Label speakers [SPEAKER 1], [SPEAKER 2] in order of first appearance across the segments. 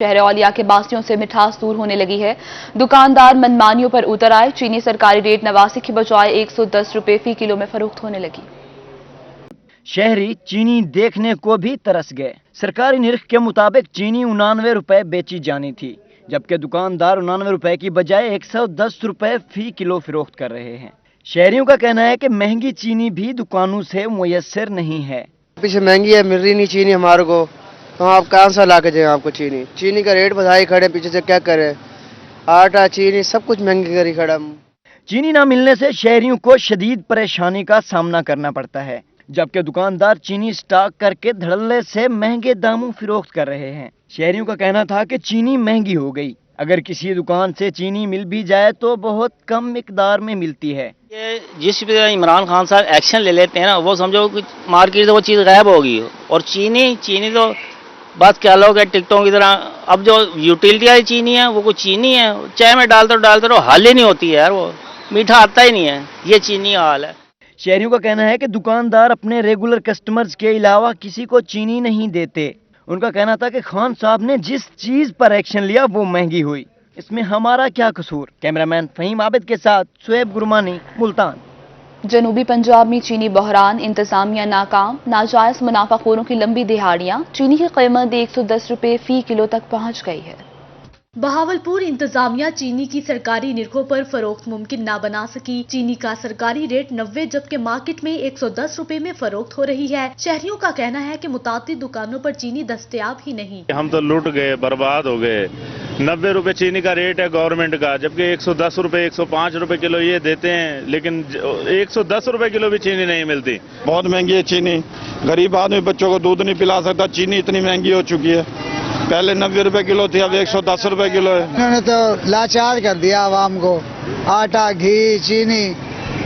[SPEAKER 1] شہر اولیا کے باسیوں سے مٹھاس دور ہونے لگی ہے۔ دکاندار منمانیوں پر اتر آئے۔ چینی سرکاری ریٹ 89 کی بجائے 110 روپے فی کلو میں فروخت ہونے لگی۔
[SPEAKER 2] شہری چینی دیکھنے کو بھی ترس گئے۔ سرکاری نرخ کے مطابق چینی 89 روپے بیچی جانی تھی، جبکہ دکاندار 89 روپے کی بجائے 110 روپے فی کلو فروخت کر رہے ہیں۔ شہریوں کا کہنا ہے کہ مہنگی چینی بھی دکانوں سے میسر نہیں ہے۔
[SPEAKER 3] پیچھے مہنگی ہے، مل رہی نہیں چینی ہمارے کو، ہم آپ کہاں سے لا کے دیں آپ کو چینی کا ریٹ بڑھائی کھڑے، پیچھے سے کیا کرے، آٹا چینی سب کچھ مہنگی کری کھڑا۔
[SPEAKER 2] چینی نہ ملنے سے شہریوں کو شدید پریشانی کا سامنا کرنا پڑتا ہے، جبکہ دکاندار چینی سٹاک کر کے دھڑلے سے مہنگے داموں فروخت کر رہے ہیں۔ شہریوں کا کہنا تھا کہ چینی مہنگی ہو گئی، اگر کسی دکان سے چینی مل بھی جائے تو بہت کم مقدار میں ملتی ہے۔
[SPEAKER 4] جس پہ عمران خان صاحب ایکشن لے لیتے ہیں نا، وہ سمجھو کہ مارکیٹ سے وہ چیز غائب ہوگی۔ اور چینی تو بات کیا لوگ ہے ٹکٹوں کی طرح، اب جو یوٹیلٹی والی چینی ہے وہ کوئی چینی ہے، چائے میں ڈالتے رہو حل ہی نہیں ہوتی ہے یار، وہ میٹھا آتا ہی نہیں ہے، یہ چینی حال ہے۔
[SPEAKER 2] شہریوں کا کہنا ہے کہ دکاندار اپنے ریگولر کسٹمرز کے علاوہ کسی کو چینی نہیں دیتے۔ ان کا کہنا تھا کہ خان صاحب نے جس چیز پر ایکشن لیا وہ مہنگی ہوئی، اس میں ہمارا کیا قصور؟ کیمرامین فہیم عابد کے ساتھ شعیب گرمانی، ملتان۔
[SPEAKER 1] جنوبی پنجاب میں چینی بحران، انتظامیہ ناکام، ناجائز منافع خوروں کی لمبی دہاڑیاں، چینی کی قیمت 110 روپے فی کلو تک پہنچ گئی ہے۔
[SPEAKER 5] بہاولپور انتظامیہ چینی کی سرکاری نرخوں پر فروخت ممکن نہ بنا سکی۔ چینی کا سرکاری ریٹ 90 جبکہ مارکیٹ میں 110 روپے میں فروخت ہو رہی ہے۔ شہریوں کا کہنا ہے کہ متعدد دکانوں پر چینی دستیاب ہی نہیں۔
[SPEAKER 6] ہم تو لوٹ گئے، برباد ہو گئے۔ 90 روپے چینی کا ریٹ ہے گورنمنٹ کا، جبکہ 110 روپے 105 روپے کلو یہ دیتے ہیں، لیکن 110 روپے کلو بھی چینی نہیں ملتی۔
[SPEAKER 7] بہت مہنگی ہے چینی، غریب آدمی بچوں کو دودھ نہیں پلا سکتا، چینی اتنی مہنگی ہو چکی ہے۔ پہلے 90 روپے کلو تھی، اب 110 روپے کلو ہے۔
[SPEAKER 8] انہوں نے تو لاچار کر دیا عوام کو، آٹا گھی چینی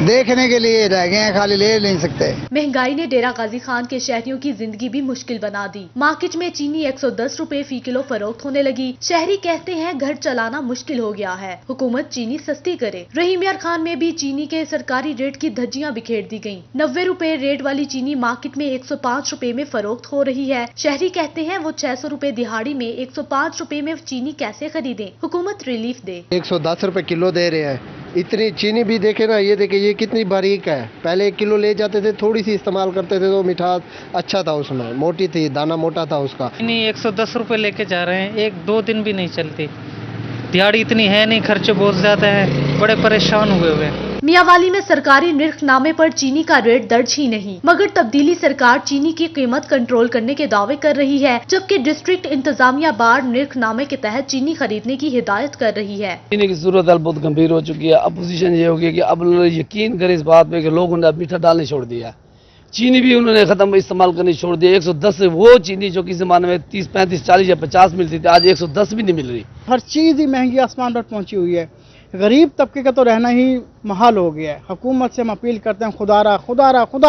[SPEAKER 8] دیکھنے کے لیے رہ گئے ہیں، خالی لے نہیں سکتے۔
[SPEAKER 5] مہنگائی نے ڈیرہ غازی خان کے شہریوں کی زندگی بھی مشکل بنا دی۔ مارکیٹ میں چینی 110 روپے فی کلو فروخت ہونے لگی۔ شہری کہتے ہیں گھر چلانا مشکل ہو گیا ہے، حکومت چینی سستی کرے۔ رحیم یار خان میں بھی چینی کے سرکاری ریٹ کی دھجیاں بکھیر دی گئیں۔ 90 روپے ریٹ والی چینی مارکیٹ میں 105 روپے میں فروخت ہو رہی ہے۔ شہری کہتے ہیں وہ 600 روپے دہاڑی میں 105 روپے میں چینی کیسے خریدیں، حکومت ریلیف دے۔
[SPEAKER 3] 110 روپے کلو دے رہے ہیں، اتنی چینی بھی دیکھے نا، یہ دیکھیں یہ کتنی باریک ہے۔ پہلے 1 کلو لے جاتے تھے، تھوڑی سی استعمال کرتے تھے تو مٹھاس اچھا تھا، اس میں موٹی تھی، دانا موٹا تھا اس کا۔
[SPEAKER 9] چینی 110 روپے لے کے جا رہے ہیں، 1-2 دن بھی نہیں چلتی، دیہڑی اتنی ہے نہیں، خرچے بہت زیادہ ہے، بڑے پریشان ہوئے۔
[SPEAKER 5] میاں والی میں سرکاری نرخ نامے پر چینی کا ریٹ درج ہی نہیں، مگر تبدیلی سرکار چینی کی قیمت کنٹرول کرنے کے دعوے کر رہی ہے، جبکہ ڈسٹرکٹ انتظامیہ بار نرخ نامے کے تحت چینی خریدنے کی ہدایت کر رہی ہے۔
[SPEAKER 10] چینی کی صورت حال بہت گمبھیر ہو چکی ہے۔ اپوزیشن یہ ہوگی کہ اب یقین کرے اس بات پہ کہ لوگوں نے اب میٹھا ڈالنے چھوڑ دیا، چینی بھی انہوں نے ختم استعمال کرنی چھوڑ دیا۔ 110 سے وہ چینی جو کسی زمانے میں 30 35 40 یا 50 ملتی تھی، آج 110 بھی نہیں مل رہی۔
[SPEAKER 11] ہر چیز ہی مہنگی آسمان پر پہنچی ہوئی ہے، غریب طبقے کا تو رہنا ہی محال ہو گیا ہے۔ حکومت سے ہم اپیل کرتے ہیں خدا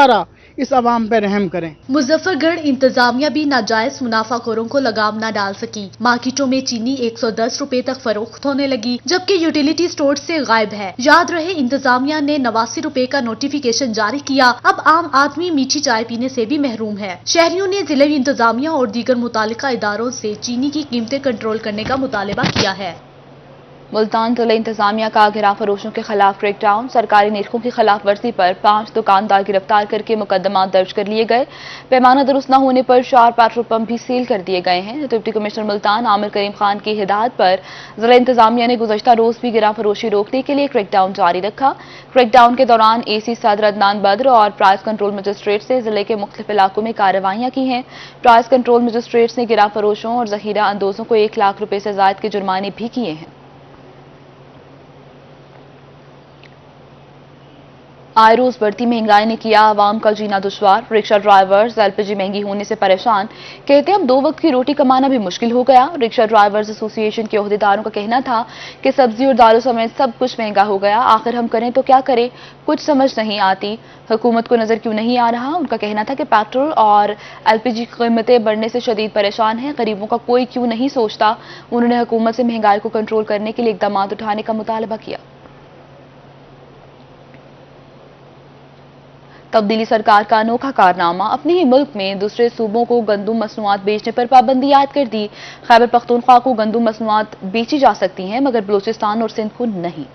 [SPEAKER 11] را اس عوام پہ رحم کریں۔
[SPEAKER 5] مظفر گڑھ انتظامیہ بھی ناجائز منافع خوروں کو لگام نہ ڈال سکی۔ مارکیٹوں میں چینی 110 روپے تک فروخت ہونے لگی، جبکہ یوٹیلیٹی سٹور سے غائب ہے۔ یاد رہے انتظامیہ نے 89 روپے کا نوٹیفیکیشن جاری کیا، اب عام آدمی میٹھی چائے پینے سے بھی محروم ہے۔ شہریوں نے ضلع انتظامیہ اور دیگر متعلقہ اداروں سے چینی کی قیمتیں کنٹرول کرنے کا مطالبہ کیا ہے۔
[SPEAKER 1] ملتان ضلع انتظامیہ کا گراں فروشوں کے خلاف کریک ڈاؤن، سرکاری نرخوں کی خلاف ورزی پر 5 دکاندار گرفتار کر کے مقدمات درج کر لیے گئے۔ پیمانہ درست نہ ہونے پر 4 پیٹرول پمپ بھی سیل کر دیے گئے ہیں۔ ڈپٹی کمشنر ملتان عامر کریم خان کی ہدایت پر ضلع انتظامیہ نے گزشتہ روز بھی گراں فروشی روکنے کے لیے کریک ڈاؤن جاری رکھا۔ کریک ڈاؤن کے دوران AC صدر عدنان بدر اور پرائز کنٹرول مجسٹریٹ سے ضلع کے مختلف علاقوں میں کارروائیاں کی ہیں۔ پرائز کنٹرول مجسٹریٹ نے گراں فروشوں اور ذخیرہ اندوزوں کو 1 لاکھ روپے سے زائد کے جرمانے بھی کیے ہیں۔ آئے روز بڑھتی مہنگائی نے کیا عوام کا جینا دشوار۔ رکشہ ڈرائیورز LPG مہنگی ہونے سے پریشان، کہتے ہیں اب 2 وقت کی روٹی کمانا بھی مشکل ہو گیا۔ رکشہ ڈرائیورز ایسوسی ایشن کے عہدیداروں کا کہنا تھا کہ سبزی اور دالوں سمیت سب کچھ مہنگا ہو گیا، آخر ہم کریں تو کیا کریں، کچھ سمجھ نہیں آتی، حکومت کو نظر کیوں نہیں آ رہا۔ ان کا کہنا تھا کہ پیٹرول اور LPG کی قیمتیں بڑھنے سے شدید پریشان ہیں، غریبوں کا کوئی کیوں نہیں سوچتا۔ انہوں نے حکومت سے مہنگائی کو کنٹرول کرنے کے لیے اقدامات اٹھانے کا مطالبہ کیا۔ तब्दीली सरकार का अनोखा कारनामा, अपने ही मुल्क में दूसरे सूबों को गंदुम मसनूआत बेचने पर पाबंदी आयद कर दी। खैबर पख्तूनख्वा को गंदुम मसनूआत बेची जा सकती हैं मगर बलूचिस्तान और सिंध को नहीं।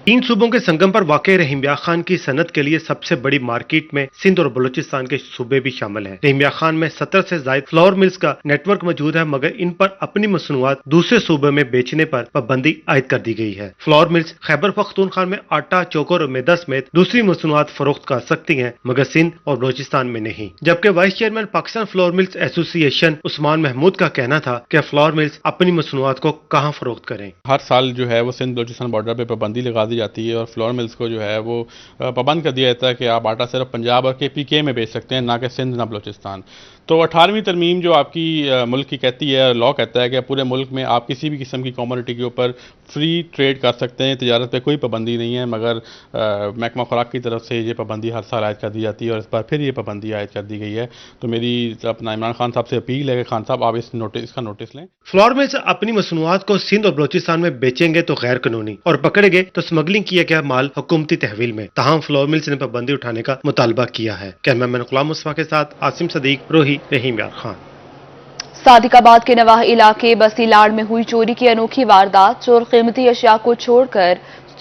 [SPEAKER 12] 3 सूबों के संगम पर वाक़ रहीम यार खान की सनत के लिए सबसे बड़ी मार्केट में सिंध और बलूचिस्तान के सूबे भी शामिल हैं। रहीम यार खान में 17 से ज्यादा फ्लावर मिल्स का नेटवर्क मौजूद है मगर इन पर अपनी मसनूआत दूसरे सूबे में बेचने पर पाबंदी आयद कर दी गई है। फ्लावर मिल्स खैबर पख्तूनख्वा में आटा, चोकर और मैदा समेत दूसरी मसनूआत फरोख्त कर सकती हैं मगर सिंध और बलूचिस्तान में नहीं। जबकि vice chairman Pakistan flour mills association Usman Mahmood का कहना था कि फ्लावर मिल्स अपनी मसनूआत को कहाँ फरोख्त करें।
[SPEAKER 13] हर साल जो है वो सिंध बलूचिस्तान बॉर्डर पे पाबंदी लगा दी जाती है और फ्लोर मिल्स को जो है वो पाबंद कर दिया जाता है कि आप आटा सिर्फ पंजाब और KPK में बेच सकते हैं, ना कि सिंध ना बलूचिस्तान। तो 18वीं तरमीम जो आपकी मुल्क की कहती है, लॉ कहता है कि पूरे मुल्क में आप किसी भी किस्म की कमोडिटी के ऊपर फ्री ट्रेड कर सकते हैं, तिजारत पे कोई पाबंदी नहीं है मगर महकमा खुराक की तरफ से ये पाबंदी हर साल आयद कर दी जाती है और इस बार फिर ये पाबंदी आयद कर दी गई है। तो मेरी अपना इमरान खान साहब से अपील है कि खान साहब आप इसका नोटिस लें।
[SPEAKER 12] फ्लोर मिल्स अपनी मसनूआत को सिंध और बलूचिस्तान में बेचेंगे तो गैर कानूनी और पकड़े गए तो स्मगलिंग किया गया माल हुकूमती तहवील में। तमाम फ्लोर मिल्स ने पाबंदी उठाने का मुतालबा किया है। कैमरामैन गुलाम मुस्तफा के साथ आसिम सदीक, रोही, रहीम यार खान।
[SPEAKER 1] सादिकाबाद के नवाह इलाके बसीलाड़ में हुई चोरी की अनोखी वारदात। चोर कीमती अशिया को छोड़कर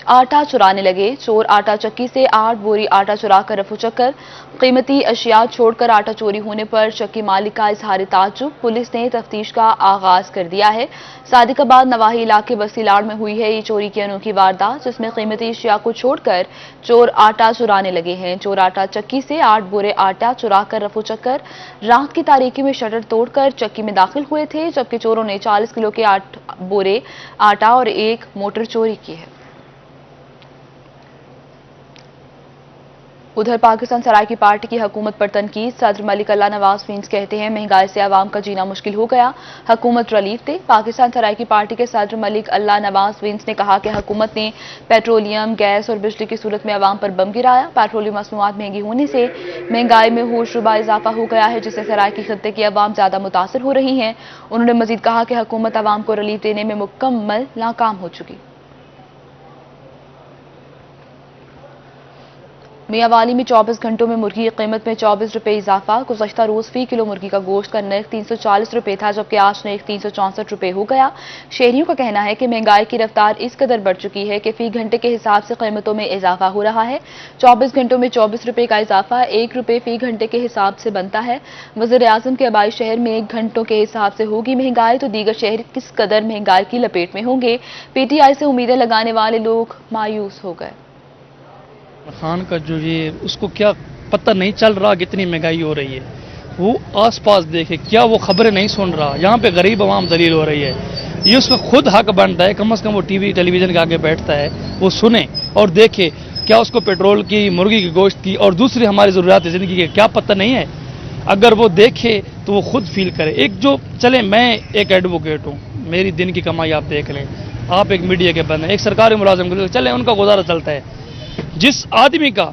[SPEAKER 1] आटा चुराने लगे। चोर आटा चक्की से 8 बोरी आटा चुरा कर रफू चक्कर। कीमती अशिया छोड़कर आटा चोरी होने पर चक्की मालिक का इजहार ताज्जुब। पुलिस ने तफ्तीश का आगाज कर दिया है। सादिकाबाद नवाही इलाके बसीलाड़ में हुई है ये चोरी की अनोखी वारदात जिसमें कीमती अशिया को छोड़कर चोर आटा चुराने लगे हैं। चोर आटा चक्की से 8 बोरे आटा चुरा कर रफू चक्कर। रात की तारीकी में शटर तोड़कर चक्की में दाखिल हुए थे जबकि चोरों ने 40 किलो के 8 बोरे आटा और 1 मोटर चोरी की है। उधर पाकिस्तान सराय की पार्टी की हुकूमत पर तनकीद। सदर मलिक अल्लाह नवाज वींस कहते हैं महंगाई से आवाम का जीना मुश्किल हो गया, हुकूमत रिलीफ दे। पाकिस्तान सराय की पार्टी के सदर मलिक अल्लाह नवाज वींस ने कहा कि हुकूमत ने पेट्रोलियम, गैस और बिजली की सूरत में आवाम पर बम गिराया। पेट्रोलियम मसनूआत महंगी होने से महंगाई में होशरुबा इजाफा हो गया है जिससे सराय की खत्ते की आवाम ज्यादा मुतासर हो रही हैं। उन्होंने मजीद कहा कि हुकूमत आवाम को रिलीफ देने में मुकम्मल नाकाम हो चुकी। मियांवाली में 24 घंटों में मुर्गी की कीमत में 24 रुपए इजाफा। गुज़श्ता रोज फी किलो मुर्गी का गोश्त का नर्ख 340 रुपए था जबकि आज नर्ख 364 रुपए हो गया। शहरियों का कहना है कि महंगाई की रफ्तार इस कदर बढ़ चुकी है कि फी घंटे के हिसाब से कीमतों में इजाफा हो रहा है। 24 घंटों में 24 रुपए का इजाफा 1 रुपए फी घंटे के हिसाब से बनता है। वज़ीर-ए-आज़म के आबाई शहर में घंटों के हिसाब से होगी महंगाई तो दीगर शहर किस कदर महंगाई की लपेट में होंगे। PTI से उम्मीदें लगाने वाले लोग मायूस हो गए।
[SPEAKER 14] खान का जो ये उसको क्या पता नहीं चल रहा कितनी महंगाई हो रही है, वो आसपास देखे क्या वो खबरें नहीं सुन रहा। यहाँ पे गरीब आवाम जलील हो रही है, ये उसका खुद हक बनता है कम से कम वो टेलीविजन के आगे बैठता है वो सुने और देखे क्या उसको पेट्रोल की, मुर्गी की गोश्त की और दूसरी हमारी ज़रूरियात ज़िंदगी के क्या पता नहीं है। अगर वो देखे तो वो खुद फील करे। एक जो चले मैं एक एडवोकेट हूँ, मेरी दिन की कमाई आप देख लें, आप एक मीडिया के बंदे, एक सरकारी मुलाजिम चले उनका गुजारा चलता है। जिस आदमी का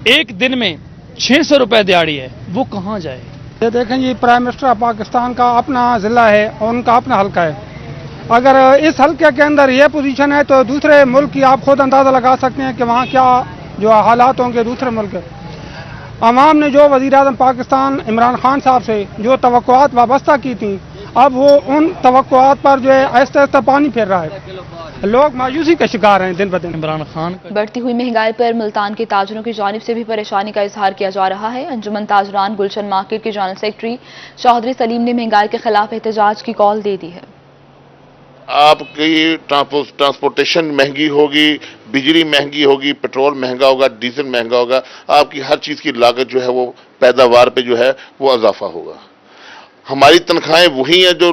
[SPEAKER 14] एक दिन में 600 रुपए दिहाड़ी है वो कहाँ जाए।
[SPEAKER 11] ये देखें जी, प्राइम मिनिस्टर ऑफ पाकिस्तान का अपना ज़िला है और उनका अपना हल्का है। अगर इस हल्के के अंदर ये पोजीशन है तो दूसरे मुल्क की आप खुद अंदाज़ा लगा सकते हैं कि वहाँ क्या जो हालात होंगे दूसरे मुल्क। अवाम ने जो वज़ीर-ए-आज़म पाकिस्तान इमरान खान साहब से जो तवक्कुआत वाबस्ता की थी, अब वो उन तवक्कुआत पर जो है आहिस्ता आहिस्ता पानी फेर रहा है। लोग मायूसी का शिकार हैं दिन ब दिन।
[SPEAKER 14] इमरान खान
[SPEAKER 1] बढ़ती हुई महंगाई पर मुल्तान के ताजरों की जानिब से भी परेशानी का इजहार किया जा रहा है। अंजुमन ताजरान गुलशन मार्केट के जनरल सेक्रेटरी चौधरी सलीम ने महंगाई के खिलाफ एहतजाज की कॉल दे दी है।
[SPEAKER 15] आपकी ट्रांसपोर्टेशन महंगी होगी, बिजली महंगी होगी, पेट्रोल महंगा होगा, डीजल महंगा होगा, आपकी हर चीज़ की लागत जो है वो पैदावार पे जो है वो इजाफा होगा। हमारी तनख्वाहें वही हैं जो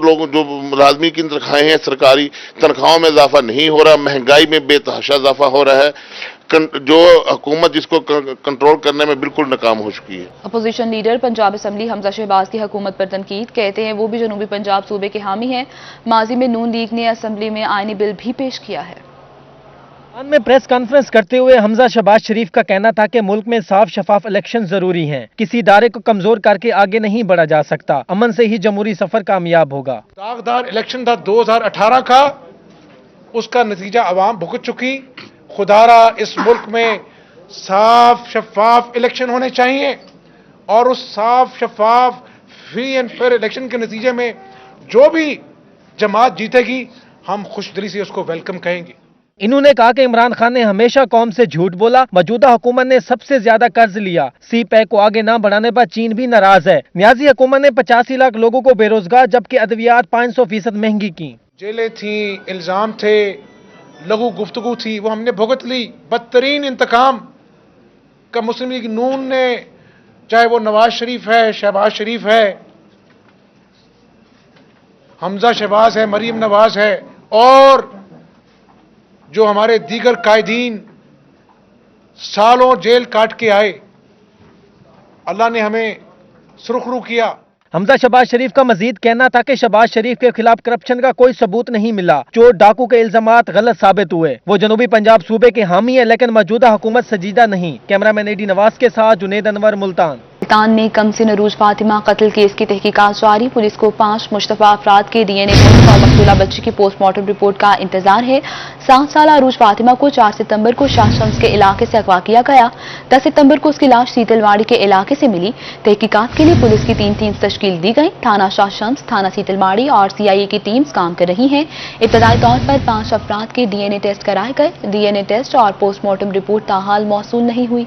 [SPEAKER 15] मुलाजमी की तनख्वाहें हैं, सरकारी तनख्वाहों में इजाफा नहीं हो रहा, महंगाई में बेतहाशा इजाफा हो रहा है। जो हुकूमत जिसको कंट्रोल करने में बिल्कुल नाकाम हो चुकी है।
[SPEAKER 1] Opposition leader Punjab assembly Hamza Shahbaz की हुकूमत पर तनकीद, कहते हैं वो भी जनूबी पंजाब सूबे के हामी हैं। माजी में नून लीग ने असम्बली में आईनी बिल भी पेश किया है।
[SPEAKER 2] में प्रेस कॉन्फ्रेंस करते हुए हमजा शहबाज शरीफ का कहना था कि मुल्क में साफ शफाफ इलेक्शन जरूरी हैं। किसी इदारे को कमजोर करके आगे नहीं बढ़ा जा सकता। अमन से ही जमहूरी सफर कामयाब होगा।
[SPEAKER 16] दागदार इलेक्शन था 2018 का, उसका नतीजा अवाम भुगत चुकी। खुदारा इस मुल्क में साफ शफाफ इलेक्शन होने चाहिए और उस साफ शफाफ फ्री एंड फेयर इलेक्शन के नतीजे में जो भी जमात जीतेगी हम खुशदिली से उसको वेलकम कहेंगे।
[SPEAKER 17] इन्होंने कहा कि इमरान खान ने हमेशा कौम से झूठ बोला, मौजूदा हुकूमत ने सबसे ज्यादा कर्ज लिया, सी पैक को आगे न बढ़ाने पर चीन भी नाराज है। न्याजी हुकूमत ने 85 लाख लोगों को बेरोजगार जबकि अद्वियात 500% महंगी की।
[SPEAKER 16] जेलें थी, इल्जाम थे, लघु गुफ्तगू थी, वो हमने भुगत ली। बदतरीन इंतकाम का मुस्लिम लीग नून ने, चाहे वो नवाज शरीफ है, शहबाज शरीफ है, हमजा शहबाज है, मरीम नवाज है और जो हमारे दीगर कायदीन सालों जेल काट के आए, अल्लाह ने हमें सुरखरू किया।
[SPEAKER 17] हमजा शहबाज शरीफ का मजीद कहना था कि शहबाज शरीफ के खिलाफ करप्शन का कोई सबूत नहीं मिला, चोर डाकू के इल्जामात गलत साबित हुए। वो जनूबी पंजाब सूबे के हामी है लेकिन मौजूदा हुकूमत संजीदा नहीं। कैमरामैन एडी नवाज के साथ जुनेद अनवर, मुल्तान।
[SPEAKER 1] मुल्तान में कमसिन अरूज फातिमा कत्ल केस की तहकीकात जारी। पुलिस को 5 मुश्तबा अफराद के DNA टेस्ट और मकतूला बच्ची की पोस्टमार्टम रिपोर्ट का इंतजार है। 7 साल अरूज फातिमा को 4 सितंबर को शाह शम्स के इलाके से अगवा किया गया। 10 सितंबर को उसकी लाश सीतलवाड़ी के इलाके से मिली। तहकीकात के लिए पुलिस की 3 टीम्स तश्कील दी गई। थाना शाह शम्स, थाना सीतलवाड़ी और CIA की टीम्स काम कर रही हैं। इब्तदाई तौर पर 5 अफराद के DNA टेस्ट कराए गए। DNA टेस्ट और पोस्टमार्टम रिपोर्ट ताहाल मौसूल नहीं हुई।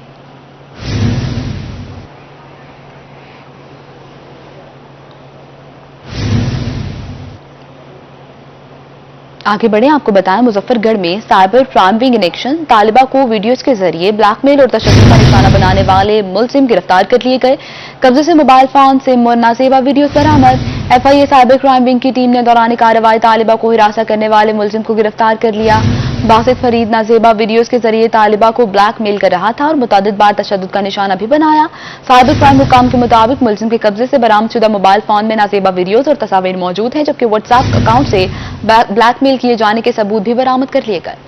[SPEAKER 1] आगे बढ़े, आपको बताएं मुजफ्फरगढ़ में cyber crime wing in action. तालिबा को वीडियोज के जरिए ब्लैकमेल और तशद्दुद का निशाना बनाने वाले मुलजिम गिरफ्तार कर लिए गए। कब्जे से मोबाइल फोन, सिम और नाजेबा वीडियोज बरामद। FIA साइबर क्राइम विंग की टीम ने दौरान कार्रवाई तालिबा को हिरासत करने वाले मुलजिम को गिरफ्तार कर लिया। बासित फरीद नाजेबा वीडियोज के जरिए तालिबा को ब्लैकमेल कर रहा था और मुतअद्दिद बार तशद्दुद का निशाना भी बनाया। साइबर क्राइम हुकाम के मुताबिक मुलजिम के कब्जे से बरामदशुदा मोबाइल फोन में नाजेबा वीडियोज और तस्वीर मौजूद हैं, जबकि व्हाट्सएप अकाउंट से ब्लैकमेल किए जाने के सबूत भी बरामद कर लिए गए।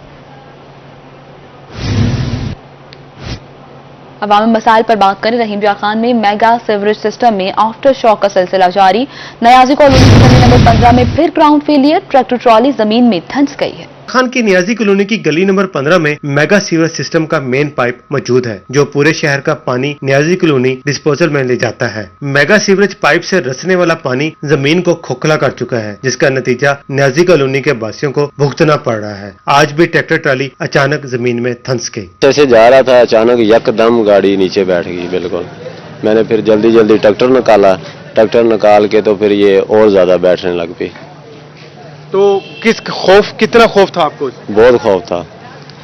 [SPEAKER 1] अवामी मसाइल पर बात करें, रहीम ब्याह खान में मेगा सीवरेज सिस्टम में आफ्टर शॉक का सिलसिला जारी। नयाजी कॉलोनी की गली नंबर 15 में फिर ग्राउंड फेलियर, ट्रैक्टर ट्रॉली जमीन में धंस गई है।
[SPEAKER 12] खान की नियाजी कॉलोनी की गली नंबर 15 में मेगा सीवरेज सिस्टम का मेन पाइप मौजूद है जो पूरे शहर का पानी नियाजी कॉलोनी डिस्पोजल में ले जाता है। मेगा सीवरेज पाइप से रसने वाला पानी जमीन को खोखला कर चुका है, जिसका नतीजा नियाजी कॉलोनी के वासियों को भुगतना पड़ रहा है। आज भी ट्रैक्टर ट्राली अचानक जमीन में धंस गई।
[SPEAKER 18] जैसे जा रहा था अचानक यकदम गाड़ी नीचे बैठ गई बिल्कुल। मैंने फिर जल्दी ट्रैक्टर निकाला, ट्रैक्टर निकाल के तो फिर ये और ज्यादा बैठने लग पई।
[SPEAKER 16] तो कितना खौफ था आपको?
[SPEAKER 18] बहुत खौफ था,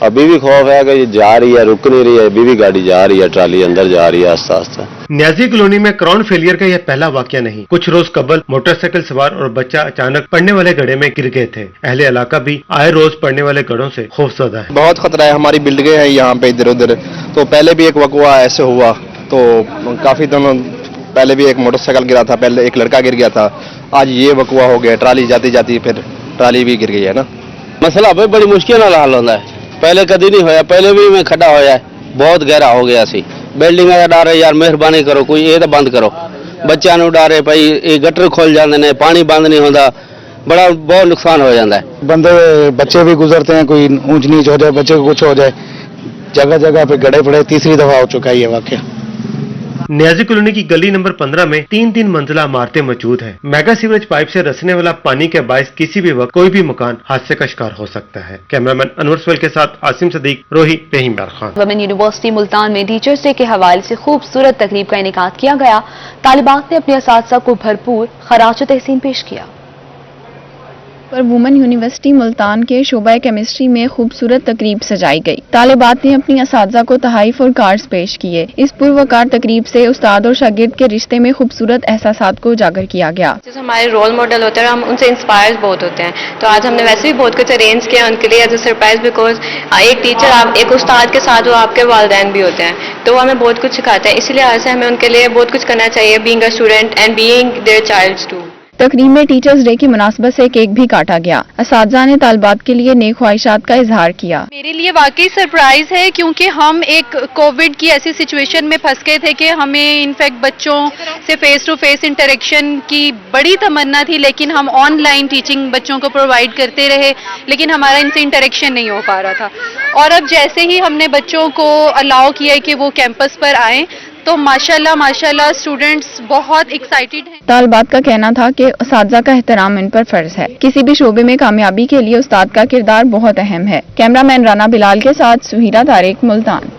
[SPEAKER 18] अभी भी खौफ है कि ये जा रही है, रुक नहीं रही है, अभी भी गाड़ी जा रही है, ट्राली अंदर जा रही है आस्ता आस्ता।
[SPEAKER 12] नियाजी कॉलोनी में ग्राउंड फेलियर का यह पहला वाकया नहीं। कुछ रोज कबल मोटरसाइकिल सवार और बच्चा अचानक पड़ने वाले गड्ढे में गिर गए थे। अहले इलाका भी आए रोज पड़ने वाले गड्ढों से खौफजदा है।
[SPEAKER 19] बहुत खतरा है, हमारी बिल्डिंगें हैं यहाँ पे इधर उधर। तो पहले भी एक वकवा ऐसे हुआ, तो काफी दिनों पहले भी एक मोटरसाइकिल गिरा था, पहले एक लड़का गिर गया था, आज ये वकवा हो गया, ट्राली जाती जाती फिर ट्राली भी गिर गई है ना।
[SPEAKER 10] मसला भाई बड़ी मुश्किल नाल हल होता है, पहले कभी नहीं होया, पहले भी मैं खड़ा होया, बहुत गहरा हो गया सी। बिल्डिंग का डर है यार, मेहरबानी करो कोई ये तो बंद करो। बच्चों को डर है भाई, ये गटर खुल जाते हैं, पानी बंद नहीं होता, बड़ा बहुत नुकसान हो जाता है।
[SPEAKER 8] बंदे बच्चे भी गुजरते हैं, कोई ऊंच नीच हो जाए, बच्चे को कुछ हो जाए, जगह जगह पे गड्ढे पड़े। तीसरी दफा हो चुका है ये वाकया।
[SPEAKER 12] नियाजी कॉलोनी की गली नंबर 15 में 3 मंजिला इमारतें मौजूद हैं। मेगा सीवरेज पाइप से रसने वाला पानी के बायस किसी भी वक्त कोई भी मकान हादसे का शिकार हो सकता है। कैमरामैन अनवर सुहेल के साथ आसिम सदीक, रोही, रहीम ब्याह खान।
[SPEAKER 1] वुमेन यूनिवर्सिटी मुल्तान में टीचर्स डे के हवाले से खूबसूरत तकरीब का इनेकाद किया गया। तालिबात ने अपने असातिज़ा को भरपूर खराज तहसीन पेश किया।
[SPEAKER 20] पर वुमेन यूनिवर्सिटी मुल्तान के शोबा केमिस्ट्री में खूबसूरत तकरीब सजाई गई। तालिबात ने अपनी असातिज़ा को तहाइफ और कार्ड्स पेश किए। इस पुरवकार तकरीब से उस्ताद और शागिर्द के रिश्ते में खूबसूरत एहसासात को उजागर किया गया।
[SPEAKER 21] जैसे हमारे रोल मॉडल होते हैं और हम उनसे इंस्पायर बहुत होते हैं, तो आज हमने वैसे भी बहुत कुछ अरेंज किया उनके लिए एज अ सरप्राइज, बिकॉज एक टीचर आप एक उस्ताद के साथ वो आपके वालिदैन भी होते हैं, तो वो हमें बहुत कुछ सिखाते हैं। इसीलिए आज से हमें उनके लिए बहुत कुछ करना चाहिए, being a student and being their childs too.
[SPEAKER 20] तकरीब में टीचर्स डे की मुनासबत से केक भी काटा गया। असातिज़ा ने तालिबात के लिए नेक ख्वाहिशात का इजहार किया।
[SPEAKER 4] मेरे लिए वाकई सरप्राइज है क्योंकि हम एक कोविड की ऐसी सिचुएशन में फंस गए थे कि हमें इनफैक्ट बच्चों से फेस टू फेस इंटरेक्शन की बड़ी तमन्ना थी, लेकिन हम ऑनलाइन टीचिंग बच्चों को प्रोवाइड करते रहे, लेकिन हमारा इनसे इंटरेक्शन नहीं हो पा रहा था। और अब जैसे ही हमने बच्चों को अलाउ किया कि वो कैंपस पर आएँ तो माशाल्लाह स्टूडेंट्स बहुत एक्साइटेड हैं।
[SPEAKER 20] तालिबात का कहना था कि असातिज़ा का एहतराम इन पर फर्ज है। किसी भी शोबे में कामयाबी के लिए उस्ताद का किरदार बहुत अहम है। कैमरामैन राना बिलाल के साथ सुहीरा तारिक, मुल्तान।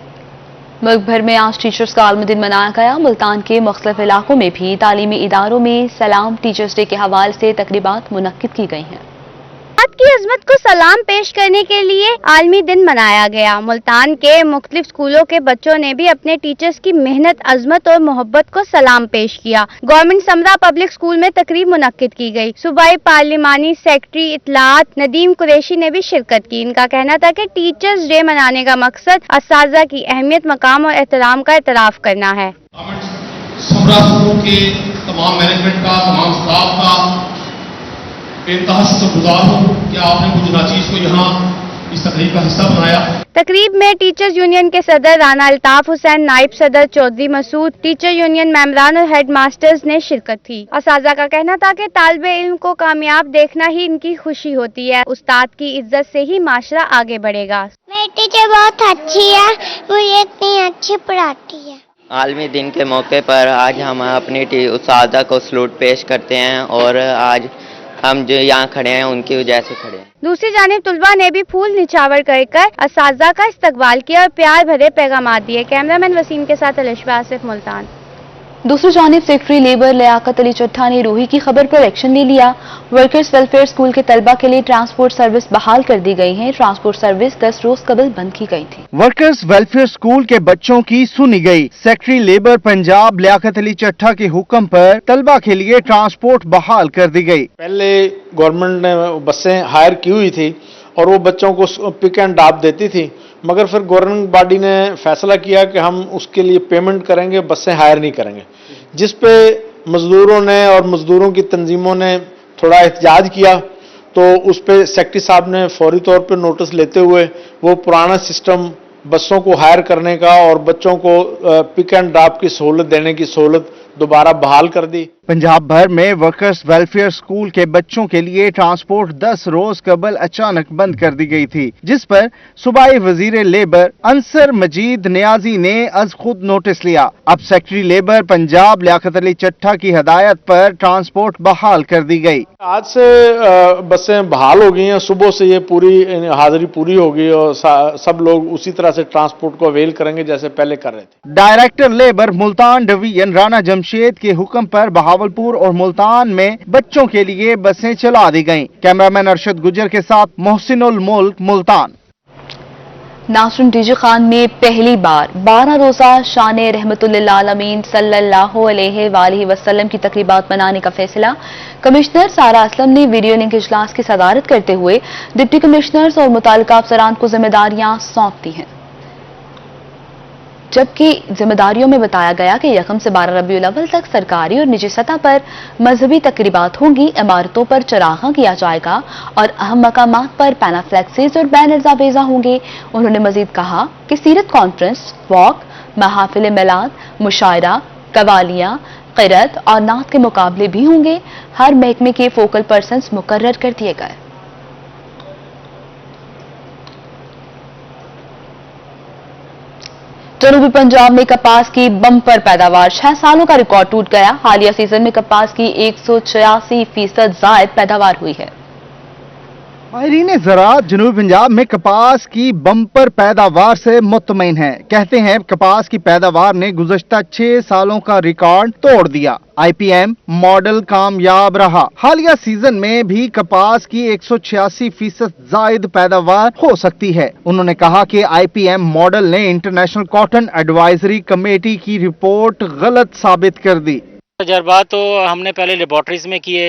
[SPEAKER 1] मुल्क भर में आज टीचर्स का आलमी दिन मनाया गया। मुल्तान के मुख्तलिफ इलाकों में भी तालीमी इदारों में सलाम टीचर्स डे के हवाले से तकरीबात मुनक्किद की गई हैं।
[SPEAKER 22] भारत की अजमत को सलाम पेश करने के लिए आलमी दिन मनाया गया। मुल्तान के मुख्तलिफ स्कूलों के बच्चों ने भी अपने टीचर्स की मेहनत, अजमत और मोहब्बत को सलाम पेश किया। गवर्नमेंट समरा पब्लिक स्कूल में तकरीब मुनक्किद की गई। सूबाई पार्लिमानी सेक्रेटरी इत्तलात नदीम कुरैशी ने भी शिरकत की। इनका कहना था कि टीचर्स डे मनाने का मकसद असातिज़ा की अहमियत, मकाम और एहतराम का एतराफ़ करना है।
[SPEAKER 23] समरा स्कूल के तमाम मैनेजमेंट का, तमाम स्टाफ का बेइंतहा शुक्रगुजार हूँ कि आपने मुझे नाचीज को यहाँ इस तकरीब का हिस्सा बनाया।
[SPEAKER 22] तकरीब में टीचर्स यूनियन के सदर राना अल्ताफ हुसैन, नायब सदर चौधरी मसूद, टीचर यूनियन मेंबरान और हेड मास्टर्स ने शिरकत की। असातिज़ा का कहना था कि तालिबे इल्म को कामयाब देखना ही इनकी खुशी होती है। उस्ताद की इज्जत से ही माशरा आगे बढ़ेगा।
[SPEAKER 24] मेरी टीचर बहुत अच्छी है, वो ये इतनी अच्छी पढ़ाती है।
[SPEAKER 25] आलमी दिन के मौके पर आज हम अपनी उस्तादा को सलूट पेश करते हैं और आज हम जो यहाँ खड़े हैं उनकी वजह से खड़े हैं।
[SPEAKER 22] दूसरी जानिब तुलबा ने भी फूल निछावर कर असातिज़ा का इस्तकबाल किया और प्यार भरे पैगाम दिए। कैमरामैन वसीम के साथ अलिशा आसिफ, मुल्तान।
[SPEAKER 1] दूसरी जानिब सेक्रेटरी लेबर लियाकत अली चट्ठा ने रूही की खबर पर एक्शन ले लिया। वर्कर्स वेलफेयर स्कूल के तलबा के लिए ट्रांसपोर्ट सर्विस बहाल कर दी गई है। ट्रांसपोर्ट सर्विस 10 रोज कबल बंद की गई थी।
[SPEAKER 26] वर्कर्स वेलफेयर स्कूल के बच्चों की सुनी गई। सेक्रेटरी लेबर पंजाब लियाकत अली चट्ठा के हुक्म पर तलबा के लिए ट्रांसपोर्ट बहाल कर दी गई।
[SPEAKER 7] पहले गवर्नमेंट ने बसें हायर की हुई थी और वो बच्चों को पिक एंड ड्रॉप देती थी, मगर फिर गवर्निंग बॉडी ने फैसला किया कि हम उसके लिए पेमेंट करेंगे, बसें हायर नहीं करेंगे, जिस पे मजदूरों ने और मजदूरों की तंजीमों ने थोड़ा एहतजाज किया। तो उस पे सेक्रेटरी साहब ने फौरी तौर पे नोटिस लेते हुए वो पुराना सिस्टम बसों को हायर करने का और बच्चों को पिक एंड ड्रॉप की सहूलत देने की सहूलत दोबारा बहाल कर दी।
[SPEAKER 26] पंजाब भर में वर्कर्स वेलफेयर स्कूल के बच्चों के लिए ट्रांसपोर्ट 10 रोज कबल अचानक बंद कर दी गई थी, जिस पर सूबाई वजीर लेबर अंसर मजीद नियाजी ने अज खुद नोटिस लिया। अब सेक्रेटरी लेबर पंजाब लियाकत अली चट्ठा की हदायत पर ट्रांसपोर्ट बहाल कर दी गई।
[SPEAKER 7] आज से बसें बहाल हो गई हैं। सुबह से ये पूरी हाजिरी पूरी होगी और सब लोग उसी तरह से ट्रांसपोर्ट को अवेल करेंगे जैसे पहले कर रहे थे।
[SPEAKER 26] Director labour Multan division Rana Jamshed के हुक्म पर बहावलपुर और मुल्तान में बच्चों के लिए बसें चला दी गईं। कैमरामैन अरशद गुजर के साथ मोहसिनुल मुल्क, मुल्तान।
[SPEAKER 1] नासरुन डीजे खान में पहली बार 12 रोजा शान रहमतुल्लिल आलमीन सल्लल्लाहु अलैहि वसल्लम की तकरीबात मनाने का फैसला। कमिश्नर सारा असलम ने वीडियो लिंक इजलास की सदारत करते हुए डिप्टी कमिश्नर्स और मुताल्लिका अफसरान को जिम्मेदारियां सौंप दी हैं, जबकि जिम्मेदारियों में बताया गया कि 1 से 12 रबीउल अव्वल तक सरकारी और निजी सतह पर मजहबी तकरीबात होंगी। इमारतों पर चरागा किया जाएगा और अहम मकामात पर पैनाफ्लेक्सेस और बैनर्स आवेजा होंगे। उन्होंने मजीद कहा कि सीरत कॉन्फ्रेंस, वॉक, महाफिल मिलाद, मुशायरा, कवालियां, क़िरात और नात के मुकाबले भी होंगे। हर महकमे के फोकल पर्सन्स मुकर्रर कर दिए गए। जनूबी पंजाब में कपास की बम्पर पैदावार 6 सालों का रिकॉर्ड टूट गया। हालिया सीजन में कपास की 186% जायद पैदावार हुई है।
[SPEAKER 26] माहिरीन ज़राअत जनूबी पंजाब में कपास की बम्पर पैदावार से मुतमईन है। कहते हैं कपास की पैदावार ने गुज़श्ता 6 सालों का रिकॉर्ड तोड़ दिया। IPM मॉडल कामयाब रहा। हालिया सीजन में भी कपास की 186% जायद पैदावार हो सकती है। उन्होंने कहा कि IPM मॉडल ने इंटरनेशनल कॉटन एडवाइजरी कमेटी की रिपोर्ट गलत साबित कर दी।
[SPEAKER 3] तजर्बात तो हमने पहले लेबॉर्ट्रीज में किए,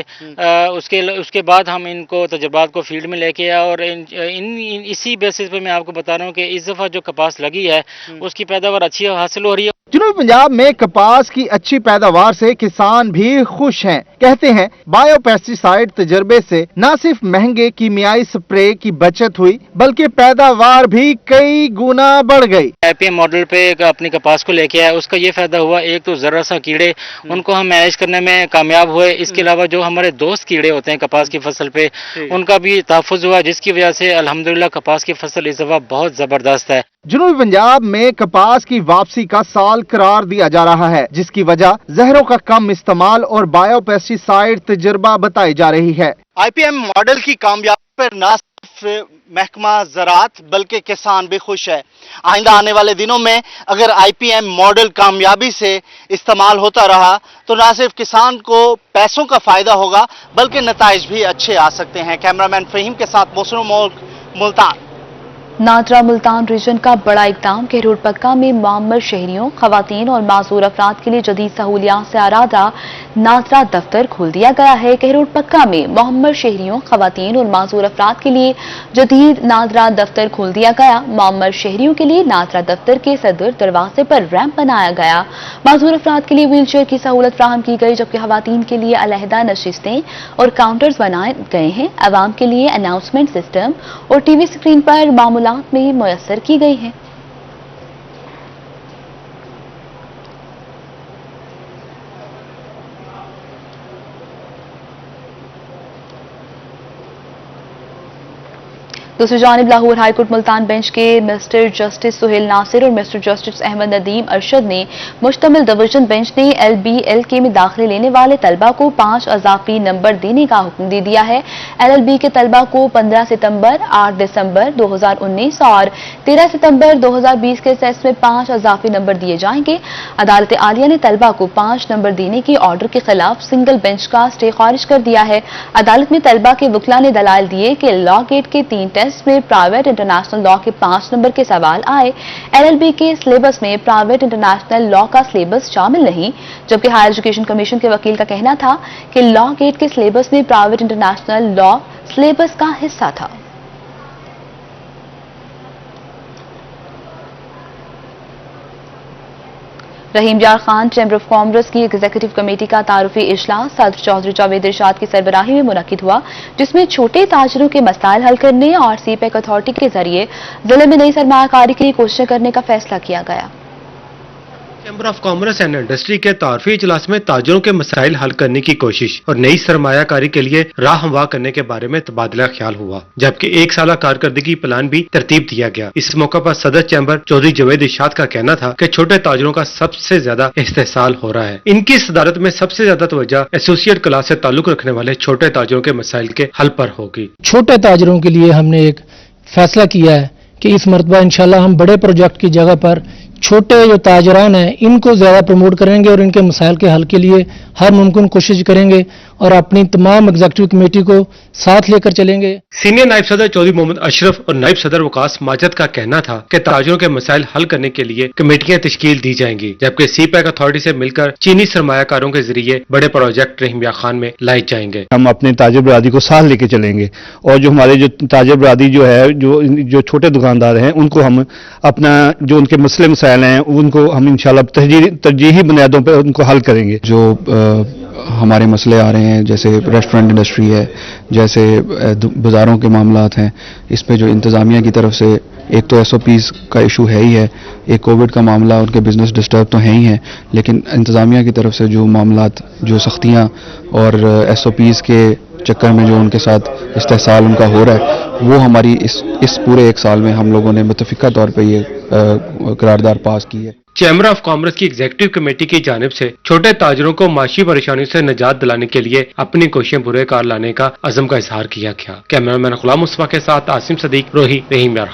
[SPEAKER 3] उसके बाद हम इनको तजर्बात को फील्ड में लेके आए और इसी बेसिस पे मैं आपको बता रहा हूँ कि इस दफ़ा जो कपास लगी है उसकी पैदावार अच्छी हासिल हो रही है।
[SPEAKER 26] जनूबी पंजाब में कपास की अच्छी पैदावार से किसान भी खुश हैं। कहते हैं बायो पेस्टिसाइड तजर्बे से न सिर्फ महंगे कीमियाई स्प्रे की बचत हुई बल्कि पैदावार भी कई गुना बढ़ गई।
[SPEAKER 3] IPM मॉडल पे अपनी कपास को लेके आया, उसका ये फायदा हुआ, एक तो जरा सा कीड़े उनको हम मैनेज करने में कामयाब हुए, इसके अलावा जो हमारे दोस्त कीड़े होते हैं कपास की फसल पे उनका भी तहफ़्फ़ुज़ हुआ, जिसकी वजह से अल्हम्दुलिल्लाह कपास की फसल इस दफ़ा बहुत जबरदस्त है।
[SPEAKER 26] जनूबी पंजाब में कपास की वापसी का साल करार दिया जा रहा है, जिसकी वजह जहरों का कम इस्तेमाल और बायो पेस्टिसाइड तजुर्बा बताई जा रही है। IPM मॉडल की कामयाबी पर न सिर्फ महकमा ज़राअत बल्कि किसान भी खुश है। आइंदा आने वाले दिनों में अगर IPM मॉडल कामयाबी से इस्तेमाल होता रहा तो न सिर्फ किसान को पैसों का फायदा होगा बल्कि नताइज भी अच्छे आ सकते हैं। कैमरामैन फहीम के साथ मोहसिन मोल्क, मुल्तान।
[SPEAKER 1] नादरा मुल्तान रीजन का बड़ा इक़दाम के रोड पक्का में मुअम्मर शहरियों, खवातीन और माजूर अफराद के लिए जदीद सहूलियात से आरादा नादरा दफ्तर खोल दिया गया है। करोड़ पक्का में मुअम्मर शहरियों, खवातीन और माजूर अफराद के लिए जदीद नादरा दफ्तर खोल दिया गया। मुअम्मर शहरियों के लिए नादरा दफ्तर के सदर दरवाजे पर रैंप बनाया गया। माजूर अफराद के लिए व्हील चेयर की सहूलत फ्राहम की गई, जबकि खवातीन के लिए अलहदा नशिस्तें और काउंटर्स बनाए गए हैं। अवाम के लिए अनाउंसमेंट सिस्टम और TV स्क्रीन पर मामूलात में मुयस्सर की गई है। दूसरी जानिब लाहौर हाईकोर्ट मुल्तान बेंच के मिस्टर जस्टिस सुहेल नासिर और मिस्टर जस्टिस अहमद नदीम अरशद ने मुश्तमिल डिवीजन बेंच ने LB-LK में दाखिले लेने वाले तलबा को 5 अजाफी नंबर देने का हुक्म दे दिया है। LLB के तलबा को 15 सितंबर, 8 दिसंबर 2019 और 13 सितंबर 2020 के सेस में 5 अजाफी नंबर दिए जाएंगे। अदालत आलिया ने तलबा को 5 नंबर देने के ऑर्डर के खिलाफ सिंगल बेंच का स्टे खारिज कर दिया है। अदालत में तलबा के वकला ने दलाइल दिए कि लॉ गेट के 3 टेस्ट में प्राइवेट इंटरनेशनल लॉ के 5 नंबर के सवाल आए। LLB के सिलेबस में प्राइवेट इंटरनेशनल लॉ का सिलेबस शामिल नहीं, जबकि हायर एजुकेशन कमीशन के वकील का कहना था कि लॉ गेट के सिलेबस में प्राइवेट इंटरनेशनल लॉ सिलेबस का हिस्सा था। रहीम यार खान चैम्बर ऑफ कॉमर्स की एग्जीक्यूटिव कमेटी का तारुफी इजलास सदर चौधरी जावेद इरशाद की सरबराही में मुनक्किद हुआ, जिसमें छोटे ताजरों के मसाइल हल करने और CPEC अथॉरिटी के जरिए जिले में नई सरमायाकारी के लिए कोशिशें करने का फैसला किया गया।
[SPEAKER 12] Chamber of commerce and industry के तारफी इजलास में ताजरों के मसाइल हल करने की कोशिश और नई सरमायाकारी के लिए राह हमवार करने के बारे में तबादला ख्याल हुआ, जबकि 1 साला कारकर्दगी प्लान भी तरतीब दिया गया। इस मौके पर सदर चैम्बर चौधरी जावेद इरशाद का कहना था कि छोटे ताजरों का सबसे ज्यादा इस्तेहसाल हो रहा है। इनकी सदारत में सबसे ज्यादा तवज्जो एसोसिएट क्लास से ताल्लुक रखने वाले छोटे ताजरों के मसाइल के हल पर होगी।
[SPEAKER 5] छोटे ताजरों के लिए हमने एक फैसला किया है कि इस मरतबा इंशाल्लाह हम बड़े प्रोजेक्ट की जगह पर छोटे जो ताजरान हैं इनको ज्यादा प्रमोट करेंगे और इनके मसाइल के हल के लिए हर मुमकिन कोशिश करेंगे और अपनी तमाम एग्जीक्यूटिव कमेटी को साथ लेकर चलेंगे।
[SPEAKER 12] सीनियर नायब सदर चौधरी मोहम्मद अशरफ और नायब सदर वकास माजिद का कहना था कि ताजरों के मसाइल हल करने के लिए कमेटियां तश्कील दी जाएंगी, जबकि CPEC अथॉरिटी से मिलकर चीनी सरमायाकारों के जरिए बड़े प्रोजेक्ट रहीम यार खान में लाए जाएंगे।
[SPEAKER 6] हम अपने ताजिर बरादरी को साथ लेके चलेंगे और जो हमारे जो ताजिर बरादरी जो है जो छोटे दुकानदार हैं उनको हम अपना जो उनके मसले मसाइल हैं उनको हम इंशाल्लाह तरजीही बुनियादों पर उनको हल करेंगे।
[SPEAKER 9] जो हमारे मसले आ रहे हैं जैसे रेस्टोरेंट इंडस्ट्री है, जैसे बाज़ारों के मामलात हैं, इस पे जो इंतज़ामिया की तरफ से एक तो SOPs का इशू है ही है, एक कोविड का मामला, उनके बिजनेस डिस्टर्ब तो हैं ही हैं, लेकिन इंतज़ामिया की तरफ से जो मामलात, जो सख्तियाँ और SOPs के चक्कर में जो उनके साथ इस्तेहसाल उनका हो रहा है वो हमारी इस पूरे 1 साल में हम लोगों ने मुतफ़िका तौर पे ये करारदाद पास की है।
[SPEAKER 12] चैम्बर ऑफ कॉमर्स की एग्जीक्यूटिव कमेटी की जानिब से छोटे ताजरों को माशी परेशानियों से निजात दिलाने के लिए अपनी कोशिशें बुरे कार लाने का अज़म का इजहार किया गया। कैमरामैन गुलाम मुस्तफा के साथ आसिम सदीक, रोही, रहीम यार।